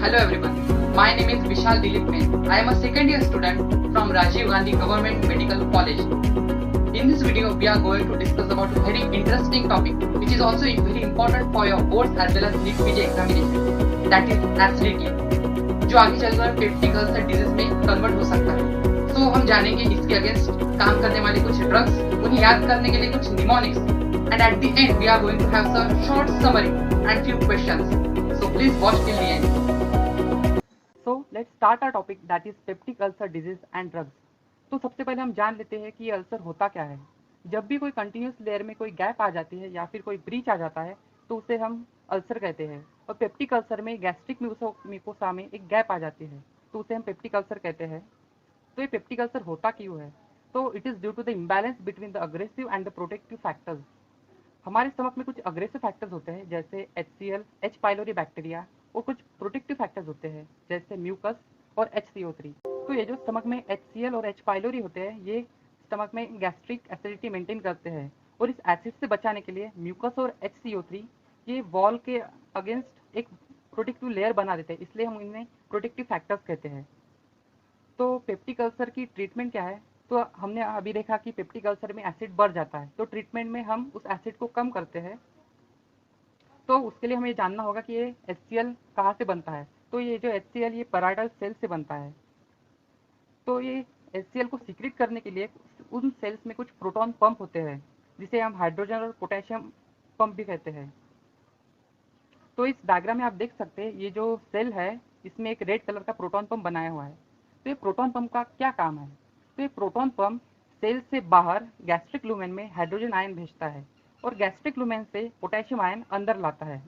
Hello everyone, my name is Vishal Dilip Main. I am a second year student from Rajiv Gandhi Government Medical College. In this video, we are going to discuss about a very interesting topic which is also very important for your boards as well as NEET PG examination, that is acidity, जो आगे चलकर peptic ulcer disease में convert हो सकता है। तो हम जानेंगे इसके अगेंस्ट काम करने वाले कुछ ड्रग्स, उन्हें याद करने के लिए कुछ mnemonics, and at the end we are going to have some short summary and few questions. So please watch till the end. So let's start our topic, that is peptic ulcer disease and drugs. तो सबसे पहले हम जान लेते हैं कि ये ulcer होता क्या है। जब भी कोई कंटिन्यूस लेयर में कोई गैप आ जाती है या फिर कोई ब्रीच आ जाता है तो उसे हम अल्सर कहते हैं। और पेप्टिक अल्सर में गैस्ट्रिक म्यूकोसा में एक गैप आ जाती है तो उसे हम पेप्टिक अल्सर कहते हैं। तो ये पेप्टिक अल्सर होता क्यों है? तो it is due to the imbalance between the aggressive and the protective factors. हमारे स्टमक में कुछ अग्रेसिव फैक्टर्स होते हैं जैसे HCl, H पाइलोरी बैक्टीरिया, और कुछ प्रोटेक्टिव फैक्टर्स होते हैं जैसे म्यूकस और HCO3। तो ये जो स्टमक में HCl और H पाइलोरी होते हैं ये स्टमक में गैस्ट्रिक एसिडिटी मेंटेन करते हैं, और इस एसिड से बचाने के लिए म्यूकस और HCO3 ये वॉल के अगेंस्ट एक प्रोटेक्टिव लेयर बना देते हैं, इसलिए हम इन्हें प्रोटेक्टिव फैक्टर्स कहते हैं। तो पेप्टिक अल्सर की ट्रीटमेंट क्या है? तो हमने अभी देखा कि पेप्टिक अल्सर में एसिड बढ़ जाता है, तो ट्रीटमेंट में हम उस एसिड को कम करते हैं। तो उसके लिए हमें जानना होगा कि ये HCl कहाँ से बनता है। तो ये जो HCl ये पैराइडल सेल से बनता है। तो ये HCl को सीक्रेट करने के लिए उन सेल्स में कुछ प्रोटॉन पंप होते हैं जिसे हम हाइड्रोजन और पोटेशियम पंप भी कहते हैं। तो इस डायग्राम में आप देख सकते हैं ये जो सेल है इसमें एक रेड कलर का प्रोटॉन पंप बनाया हुआ है। तो ये प्रोटॉन पंप का क्या काम है? तो ये प्रोटॉन पंप सेल से बाहर गैस्ट्रिक लुमेन में हाइड्रोजन आयन भेजता है और गैस्ट्रिक लुमेन से पोटेशियम आयन अंदर लाता है।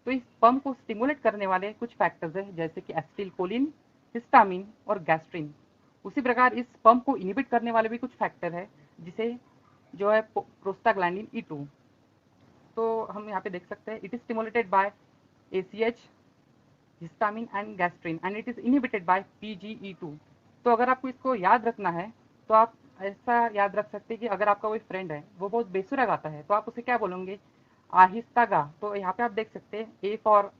तो इस पंप को स्टिमुलेट करने वाले कुछ फैक्टर्स हैं जैसे कि एसिटिलकोलिन, हिस्टामिन और गैस्ट्रिन। उसी प्रकार इस पंप को इनिबिट करने वाले भी कुछ फैक्टर है जिसे जो है प्रोस्टाग्लैंडिन E2। तो हम यहाँ पे देख सकते हैं it is stimulated by ACH, histamine and gastrin and it is inhibited by PGE2। तो अगर आपको इसको याद रखना है तो आप ऐसा याद रख सकते हैं कि अगर आपका कोई फ्रेंड है वो बहुत बेसुरा गाता है तो आप उसे क्या बोलोगे? आहिस्ता गा। तो यहाँ पे आप देख सकते हैं A for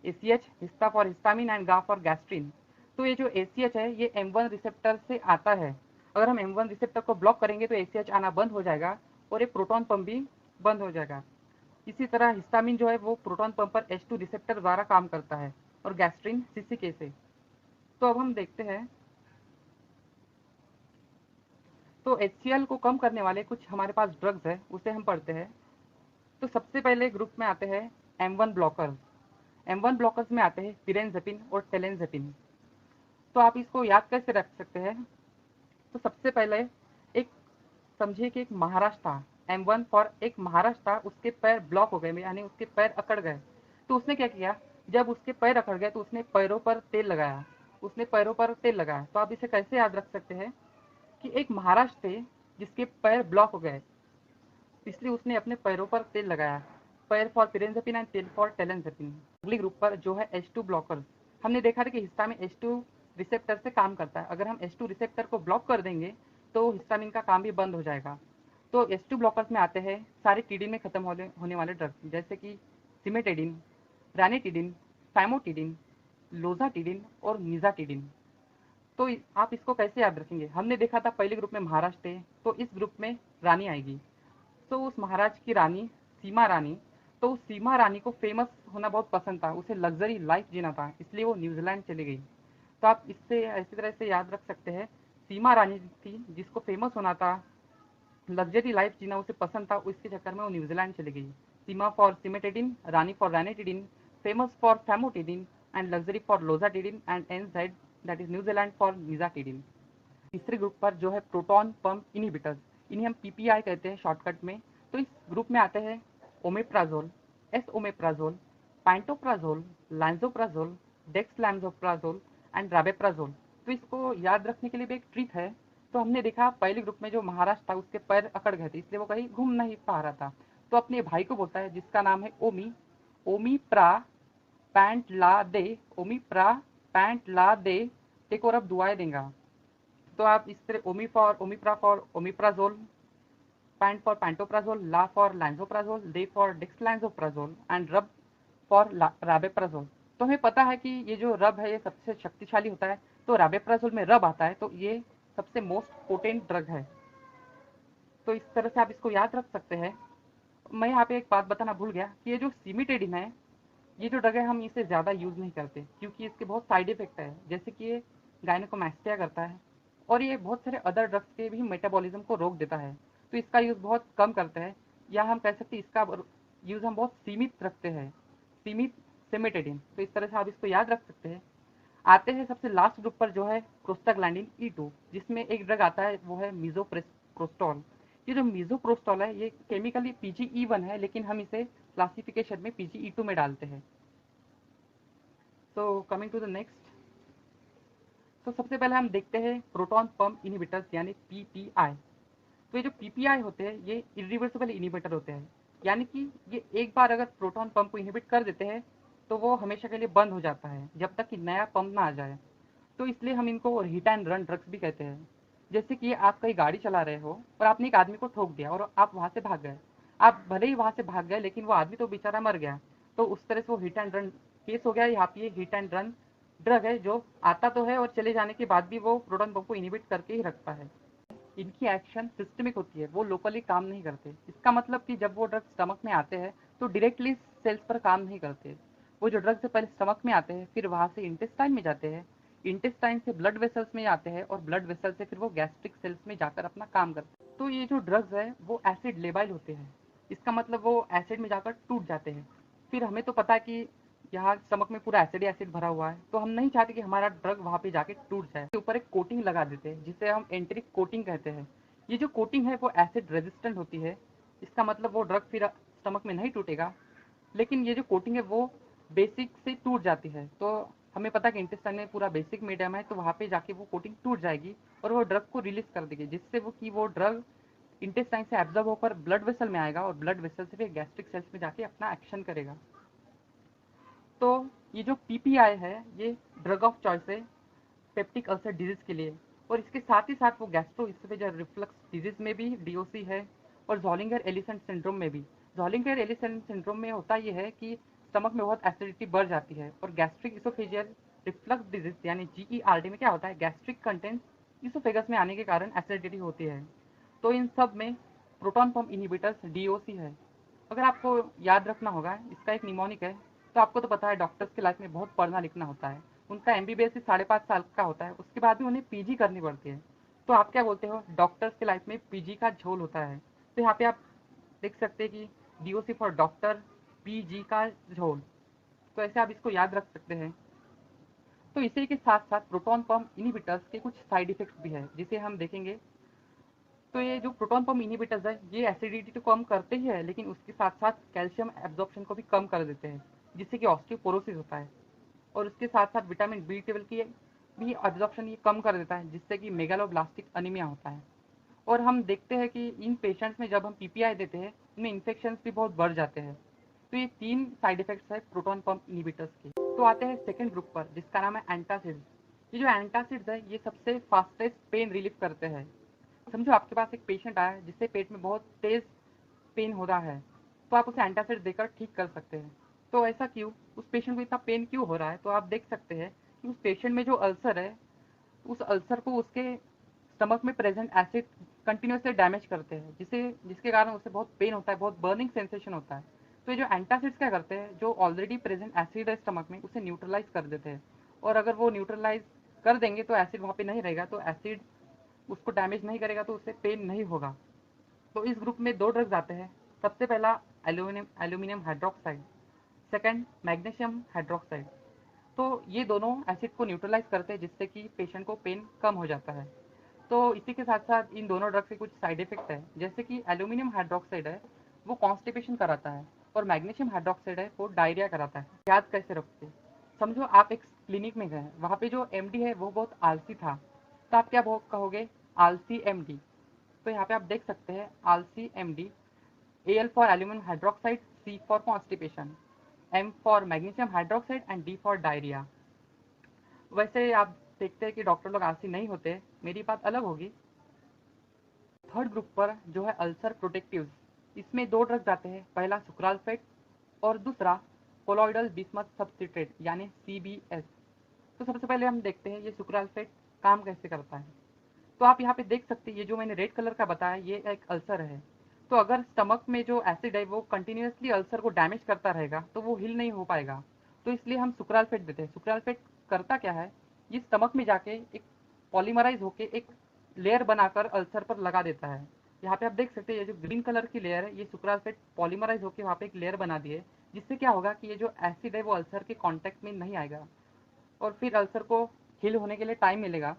ACH, Hista for histamine and गा फॉर गैस्ट्रिन। तो ये जो ACH है ये M1 रिसेप्टर से आता है। अगर हम M1 रिसेप्टर को ब्लॉक करेंगे तो ACH आना बंद हो जाएगा और ये प्रोटॉन पंप भी बंद हो जाएगा। इसी तरह हिस्टामिन जो है वो प्रोटॉन पंप पर H2 रिसेप्टर द्वारा काम करता है और गैस्ट्रिन CCK से। तो अब हम देखते हैं तो HCl को कम करने वाले कुछ हमारे पास ड्रग्स है उसे हम पढ़ते हैं। तो सबसे पहले ग्रुप में आते हैं M1 ब्लॉकर्स। M1 ब्लॉकर्स में आते हैं पिरेनज़ेपिन और टेलेनज़ेपिन। तो आप इसको याद कैसे रख सकते हैं? तो सबसे पहले एक समझिए कि एक महाराज था, M1 फॉर एक महाराज था, उसके पैर ब्लॉक हो गए यानी उसके पैर अकड़ गए। तो उसने क्या किया? जब उसके पैर अकड़ गए तो उसने पैरों पर तेल लगाया। तो आप इसे कैसे याद रख सकते हैं कि एक महाराज थे जिसके पैर ब्लॉक हो गए, इसलिए उसने अपने पैरों पर तेल लगाया। पैर फॉर पिरेनज़ेपिन एंड तेल फॉर टेलेनज़ेपिन। अगली ग्रुप पर जो है H2 ब्लॉकर्स। हमने देखा था कि हिस्टामिन H2 रिसेप्टर से काम करता है। अगर हम H2 रिसेप्टर को ब्लॉक कर देंगे तो हिस्टामिन का काम भी बंद हो जाएगा। तो H2 ब्लॉकर्स में आते हैं सारे टीडिन में खत्म होने वाले ड्रग्स जैसे कि सिमेटिडिन, रैनिटिडिन, फैमोटिडिन, लोजाटिडिन और निजाटिडिन। तो आप इसको कैसे याद रखेंगे? हमने देखा था पहले ग्रुप में महाराज थे, तो इस ग्रुप में रानी आएगी। तो उस महाराज की रानी सीमा रानी, तो उस सीमा रानी को फेमस होना बहुत पसंद था, उसे लग्जरी लाइफ जीना था, इसलिए वो न्यूजीलैंड चली गई। तो आप इससे ऐसी तरह से याद रख सकते हैं सीमा रानी थी जिसको फेमस होना था, लग्जरी लाइफ जीना उसे पसंद था, उसके चक्कर में वो न्यूजीलैंड चली गई। Seema for cimetidine, Rani for ranitidine, famous for famotidine and luxury for roxatidine and NZ that is New Zealand for nizatidine. तीसरे ग्रुप पर जो है प्रोटॉन पंप इनहिबिटर्स, इन्हें हम PPI कहते हैं शॉर्टकट में। तो इस ग्रुप में आते हैं ओमेप्राजोल, एसओमेप्राजोल, पैंटोप्राजोल, लैंजोप्राजोल, डेक्सलैंजोप्राजोल एंड राबेप्राजोल। तो इसको याद रखने के लिए भी एक ट्रिक है। तो हमने देखा पहले ग्रुप में जो महाराज था उसके पैर अकड़ गए थे, इसलिए वो कहीं घूम नहीं पा रहा था। तो अपने भाई को बोलता है जिसका नाम है ओमी, ओमी प्रा पैंट ला दे, ओमी प्रा पैंट ला दे, एक और अब दुआएं देंगे। तो आप इस तरह omepra for omeprazole, pant for pantoprazole, la for lansoprazole, de for dexlansoprazole and rub for rabeprazole. तो हमें पता है कि ये जो रब है ये सबसे शक्तिशाली होता है, तो राबेप्राजोल में रब आता है, तो ये सबसे मोस्ट पोटेंट ड्रग है। तो इस तरह से आप इसको याद रख सकते हैं। मैं यहाँ पे एक बात बताना भूल गया कि ये जो सिमिटेडिन है, ये जो ड्रग है हम इसे ज़्यादा यूज़ नहीं करते क्योंकि इसके बहुत साइड इफेक्ट है, जैसे कि ये गायनेकोमैस्टिया करता है और ये बहुत सारे अदर ड्रग्स के भी मेटाबॉलिज्म को रोक देता है। तो इसका यूज़ बहुत कम करते हैं, या हम कह सकते हैं इसका यूज़ हम बहुत सीमित रखते हैं, सीमित सिमिटेडिन। तो इस तरह से आप इसको याद रख सकते हैं। आते हैं सबसे लास्ट ग्रुप पर जो है प्रोस्टाग्लैंडिन E2, जिसमें एक ड्रग आता है वो है मीजोप्रोस्टोल। ये जो मीजोप्रोस्टोल है ये केमिकली PGE1 है, लेकिन हम इसे क्लासिफिकेशन में PGE2 में डालते हैं। तो कमिंग टू द नेक्स्ट, तो सबसे पहले हम देखते हैं प्रोटॉन पंप इनहिबिटर्स यानी PPI। तो ये जो PPI होते हैं ये इरिवर्सिबल इनहिबिटर होते हैं, यानी कि ये एक बार अगर प्रोटॉन पंप को इनहिबिट कर देते हैं तो वो हमेशा के लिए बंद हो जाता है जब तक कि नया पंप ना आ जाए। तो इसलिए हम इनको हिट एंड रन ड्रग्स भी कहते हैं। जैसे कि आप कहीं गाड़ी चला रहे हो और आपने एक आदमी को ठोक दिया और आप वहां से भाग गए। आप भले ही वहां से भाग गए लेकिन वो आदमी तो बेचारा मर गया। तो उस तरह से वो हिट एंड रन केस हो गया। यहाँ पे ये हिट एंड रन ड्रग है जो आता तो है और चले जाने के बाद भी वो प्रोटॉन पंप को इनहिबिट करके ही रखता है। इनकी एक्शन सिस्टमिक होती है, वो लोकली काम नहीं करते। इसका मतलब कि जब वो ड्रग स्टमक में आते हैं तो डायरेक्टली सेल्स पर काम नहीं करते। वो जो ड्रग से पहले स्टमक में आते हैं, फिर वहां से इंटेस्टाइन में जाते हैं, इंटेस्टाइन से ब्लड वेसल्स में आते हैं और ब्लड वेसल से फिर वो गैस्ट्रिक सेल्स में जाकर अपना काम करते हैं। तो ये जो ड्रग्स है वो एसिड लेबाइल होते हैं। इसका मतलब वो एसिड में जाकर टूट जाते हैं। फिर हमें तो पता है कि यहाँ स्टमक में पूरा एसिड एसिड भरा हुआ है, तो हम नहीं चाहते कि हमारा ड्रग वहाँ पे जाके टूट जाए। इसके ऊपर एक कोटिंग लगा देते हैं जिसे हम एंट्रिक कोटिंग कहते हैं। ये जो कोटिंग है वो एसिड रेजिस्टेंट होती है। इसका मतलब वो ड्रग फिर स्टमक में नहीं टूटेगा, लेकिन ये जो कोटिंग है वो बेसिक से टूट जाती है। तो हमें पता है कि इंटेस्टाइन में पूरा बेसिक मीडियम है, तो वहाँ पे जाके वो कोटिंग टूट जाएगी और वो ड्रग को रिलीज कर देगी, जिससे वो ड्रग इंटेस्टाइन से एब्जॉर्ब होकर ब्लड वेसल में आएगा और ब्लड वेसल से फिर गैस्ट्रिक सेल्स में जाके अपना एक्शन करेगा। तो ये जो PPI है ये ड्रग ऑफ चॉइस है पेप्टिक अल्सर डिजीज के लिए, और इसके साथ ही साथ वो गैस्ट्रो इसोफेजियल रिफ्लक्स डिजीज में भी DOC है और ज़ोलिंगर एलिसन सिंड्रोम में भी। ज़ोलिंगर एलिसन सिंड्रोम में होता ये है कि स्टमक में बहुत एसिडिटी बढ़ जाती है, और गैस्ट्रिक इसोफेजियल रिफ्लक्स डिजीज यानी GERD में क्या होता है, गैस्ट्रिक कंटेंट इसोफेगस में आने के कारण एसिडिटी होती है। तो इन सब में प्रोटॉन पंप इनहिबिटर्स DOC है। अगर आपको याद रखना होगा, इसका एक निमोनिक है। तो आपको तो पता है डॉक्टर्स की लाइफ में बहुत पढ़ना लिखना होता है। उनका MBBS ही 5.5 साल का होता है, उसके बाद भी उन्हें PG करनी पड़ती है। तो आप क्या बोलते हो, डॉक्टर्स की लाइफ में PG का झोल होता है। तो यहाँ पे आप देख सकते हैं कि DOC फॉर डॉक्टर, PG का झोल। तो ऐसे आप इसको याद रख सकते हैं। तो इसी के साथ साथ प्रोटॉन पंप इनहिबिटर्स के कुछ साइड इफेक्ट्स भी है जिसे हम देखेंगे। तो ये जो प्रोटॉन पंप इनहिबिटर्स है ये एसिडिटी तो कम करते ही है, लेकिन उसके साथ साथ कैल्शियम एब्जॉर्प्शन को भी कम कर देते हैं, जिससे कि ऑस्टियोपोरोसिस होता है। और उसके साथ साथ विटामिन B12 की भी एब्जॉर्प्शन ये कम कर देता है, जिससे कि मेगालोब्लास्टिक अनीमिया होता है। और हम देखते हैं कि इन पेशेंट्स में जब हम PPI देते हैं उनमें इन्फेक्शन भी बहुत बढ़ जाते हैं। तो ये 3 साइड इफेक्ट्स है प्रोटॉन पंप इनहिबिटर्स के। तो आते हैं सेकेंड ग्रुप पर जिसका नाम है एंटासिड्स। ये जो एंटासिड्स है ये सबसे फास्टेस्ट पेन रिलीफ करते हैं। समझो आपके पास एक पेशेंट आया है जिससे पेट में बहुत तेज पेन हो रहा है, तो आप उसे एंटासिड देकर ठीक कर सकते हैं। तो ऐसा क्यों, उस पेशेंट को इतना पेन क्यों हो रहा है, तो आप देख सकते हैं कि उस पेशेंट में जो अल्सर है, उस अल्सर को उसके स्टमक में प्रेजेंट एसिड कंटिन्यूसली डैमेज करते हैं, जिसके कारण उसे बहुत पेन होता है, बहुत बर्निंग सेंसेशन होता है। तो ये जो एंटासिड्स क्या करते हैं, जो ऑलरेडी प्रेजेंट एसिड है स्टमक में उसे न्यूट्रलाइज कर देते हैं। और अगर वो न्यूट्रलाइज कर देंगे तो एसिड वहाँ पे नहीं रहेगा, तो एसिड उसको डैमेज नहीं करेगा, तो उससे पेन नहीं होगा। तो इस ग्रुप में 2 ड्रग्स आते हैं। सबसे पहला aluminium hydroxide, second magnesium hydroxide. तो ये दोनों एसिड को न्यूट्रलाइज करते हैं, जिससे कि पेशेंट को पेन कम हो जाता है। तो इसी के साथ साथ इन दोनों ड्रग्स के कुछ साइड इफेक्ट है, जैसे कि एल्यूमिनियम हाइड्रोक्साइड है वो कॉन्स्टिपेशन कराता है, और मैग्नीशियम हाइड्रोक्साइड है वो डायरिया कराता है। याद कैसे रखते, समझो आप एक क्लिनिक में गए, वहाँ पे जो MD है वो बहुत आलसी था, तो आप क्या कहोगे, आलसी MD। तो यहाँ पे आप देख सकते हैं आलसी MD, AL for aluminium hydroxide, C for constipation, M for magnesium hydroxide and D for diarrhoea. वैसे आप देखते हैं कि डॉक्टर लोग आलसी नहीं होते, मेरी बात अलग होगी। थर्ड ग्रुप पर जो है अल्सर प्रोटेक्टिव्स, इसमें 2 ड्रग्स आते हैं, पहला सुक्रालफेट और दूसरा कोलॉइडल बिस्मथ सबस्ट्रेट यानी CBS। तो सबसे पहले हम देखते हैं ये सुक्राल्फेट काम कैसे करता है। तो आप यहाँ पे देख सकते हैं ये जो मैंने रेड कलर का बताया ये एक अल्सर है। तो अगर स्टमक में जो एसिड है वो कंटिन्यूसली अल्सर को डैमेज करता रहेगा तो वो हील नहीं हो पाएगा। तो इसलिए हम सुक्राल्फेट देते हैं। सुक्राल्फेट करता क्या है, ये स्टमक में जाके एक पॉलीमराइज होके एक लेयर बनाकर अल्सर पर लगा देता है। यहाँ पे आप देख सकते हैं ये जो ग्रीन कलर की लेयर है ये सुक्राल्फेट पॉलीमराइज होके वहाँ पे एक लेयर बना दी है, जिससे क्या होगा कि ये जो एसिड है वो अल्सर के कांटेक्ट में नहीं आएगा और फिर अल्सर को हील होने के लिए टाइम मिलेगा।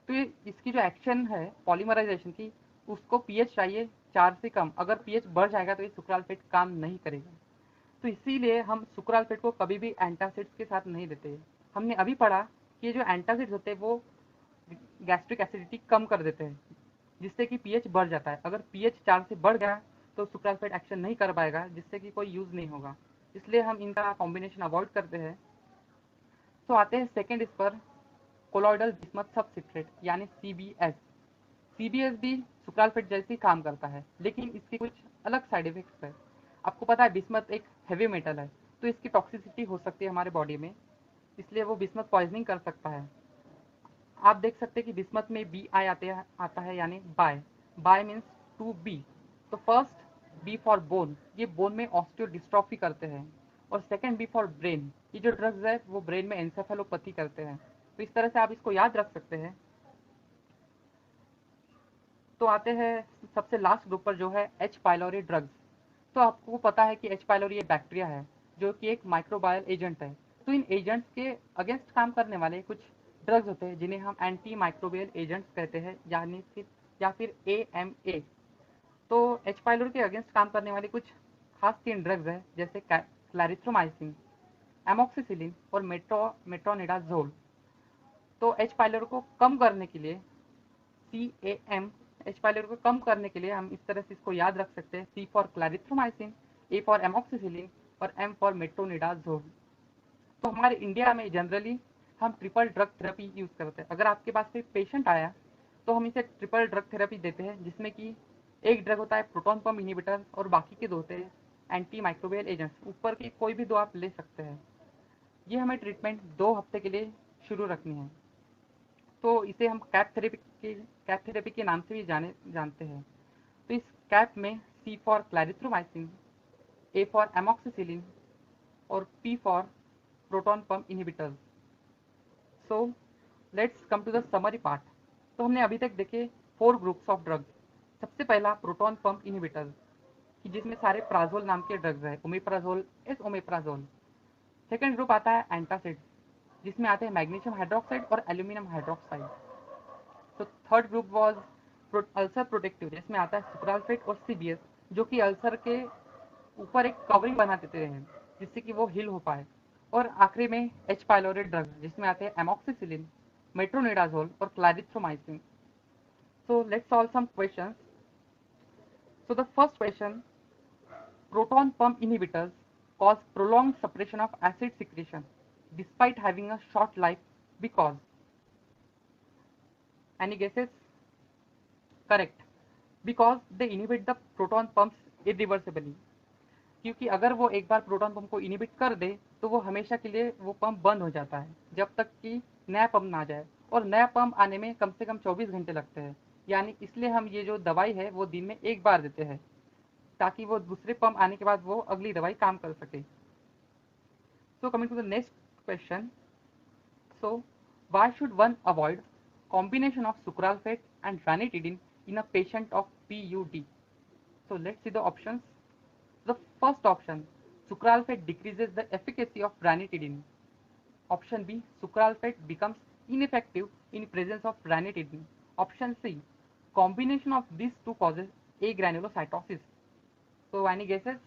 तो ये इसकी जो एक्शन है पॉलीमराइजेशन की, उसको पीएच चाहिए 4 से कम। अगर पीएच बढ़ जाएगा तो ये सुक्राल्फेट काम नहीं करेगा। तो इसीलिए हम सुक्राल्फेट को कभी भी एंटासिड्स के साथ नहीं देते। हमने अभी पढ़ा कि ये जो एंटासिड्स होते हैं वो गैस्ट्रिक एसिडिटी कम कर देते हैं, जिससे कि पीएच बढ़ जाता है। अगर पीएच 4 से बढ़ गया तो सुक्राल्फेट एक्शन नहीं कर पाएगा, जिससे कि कोई यूज नहीं होगा। इसलिए हम इनका कॉम्बिनेशन अवॉइड करते हैं। तो आते हैं सेकेंड इस पर, कोलॉइडल बिस्मथ सबस्ट्रेट यानी CBS। CBS भी सुक्राल्फेट जैसे ही काम करता है, लेकिन इसके कुछ अलग साइड इफेक्ट्स है। आपको पता है बिस्मथ एक हैवी मेटल है, तो इसकी टॉक्सिसिटी हो सकती है हमारे बॉडी में, इसलिए वो बिस्मथ पॉइजनिंग कर सकता है। आप देख सकते हैं कि बिस्मथ में BI आता है यानी bi. Bi means two B. तो फर्स्ट बी फॉर बोन, ये बोन में ऑस्टियोडिस्ट्रॉफी करते हैं। और सेकंड बी फॉर ब्रेन, ये जो ड्रग्स है वो ब्रेन में एंसेफेलोपैथी करते हैं। तो इस तरह से आप इसको याद रख सकते हैं। तो आते हैं सबसे लास्ट ग्रुप पर जो है H पाइलोरी ड्रग्स। तो आपको पता है कि H पाइलोरी एक बैक्टीरिया है जो कि एक माइक्रोबायल एजेंट है। तो इन एजेंट्स के अगेंस्ट काम करने वाले कुछ ड्रग्स होते हैं जिन्हें हम एंटी माइक्रोबियल एजेंट्स कहते हैं, यानी या फिर AMA। तो H पाइलोरी के अगेंस्ट काम करने वाले कुछ खास 3 ड्रग्स हैं, जैसे क्लैरिथ्रोमाइसिन, एमोक्सिसिलिन और मेट्रोनिडाजोल। तो H पाइलोरी को कम करने के लिए CAM, H पाइलोरी को कम करने के लिए हम इस तरह से इसको याद रख सकते हैं, C for clarithromycin, A for amoxicillin और M फॉर मेट्रोनिडाजोल। तो हमारे इंडिया में जनरली हम ट्रिपल ड्रग थेरेपी यूज करते हैं। अगर आपके पास कोई पेशेंट आया तो हम इसे ट्रिपल ड्रग थेरेपी देते हैं, जिसमें कि एक ड्रग होता है प्रोटॉन पंप इनहिबिटर और बाकी के 2 होते हैं एंटी माइक्रोबियल एजेंट्स। ऊपर के कोई भी 2 आप ले सकते हैं। ये हमें ट्रीटमेंट 2 हफ्ते के लिए शुरू रखनी है। तो इसे हम कैप थेरेपी के नाम से भी जानते हैं। तो इस कैप में C for clarithromycin, A for amoxicillin और P for proton pump inhibitors. So let's come to the summary part. तो हमने अभी तक देखे 4 ग्रुप्स ऑफ ड्रग्स। सबसे पहला प्रोटॉन पंप इनहिबिटर्स, कि जिसमें सारे प्राजोल नाम के ड्रग्स है, ओमेप्राजोल, एसओमेप्राजोल। सेकेंड ग्रुप आता है एंटासिड, जिसमें आते हैं मैग्नीशियम हाइड्रोक्साइड और एल्यूमिनियम हाइड्रोक्साइड। तो third group was ulcer protective, जिसमें आता है सुक्राल्फेट और CBS, जो कि अल्सर के ऊपर एक कवरिंग बना देते हैं जिससे कि वो हील हो पाए। और आखिरी में H पाइलोरी ड्रग्स, जिसमें आते हैं एमोक्सिसिलिन, मेट्रोनिडाजोल और clarithromycin. So let's solve some questions. So the first question, proton pump inhibitors cause prolonged suppression of acid secretion despite having a short life because. Any guesses? Correct. Because they inhibit the proton pumps irreversibly. क्योंकि अगर वो एक बार proton pump को inhibit कर दे तो वो हमेशा के लिए वो पंप बंद हो जाता है जब तक कि नया पंप ना आ जाए, और नया पंप आने में कम से कम 24 घंटे लगते हैं। यानी इसलिए हम ये जो दवाई है वो दिन में एक बार देते हैं, ताकि वो दूसरे पंप आने के बाद वो अगली दवाई काम कर सके। So coming to the next question, so why should one avoid combination of sucralfate and ranitidine in a patient of PUD? So let's see the options. The first option, sucralfate decreases the efficacy of ranitidine. Option B, sucralfate becomes ineffective in presence of ranitidine. Option C, combination of these two causes agranulocytosis. So any guesses?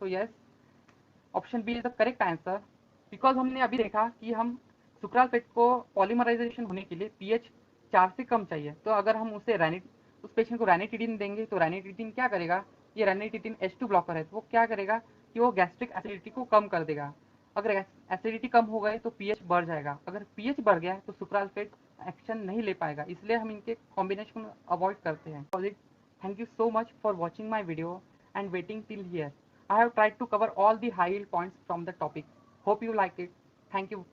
So yes, option B is the correct answer. Because हमने अभी देखा कि हम sucralfate को polymerisation होने के लिए pH 4 से कम चाहिए। तो अगर हम उस पेशेंट को ranitidine देंगे तो ranitidine क्या करेगा, ये ranitidine H2 ब्लॉकर है, तो वो क्या करेगा कि वो गैस्ट्रिक एसिडिटी को कम कर देगा। अगर एसिडिटी कम हो गए तो पीएच बढ़ जाएगा। अगर पीएच बढ़ गया तो सुक्राल्फेट एक्शन नहीं ले पाएगा, इसलिए हम इनके कॉम्बिनेशन अवॉइड करते हैं। Thank you so much for watching my video and waiting till here. I have tried to cover all the high yield points from the topic. Hope you like it. Thank you.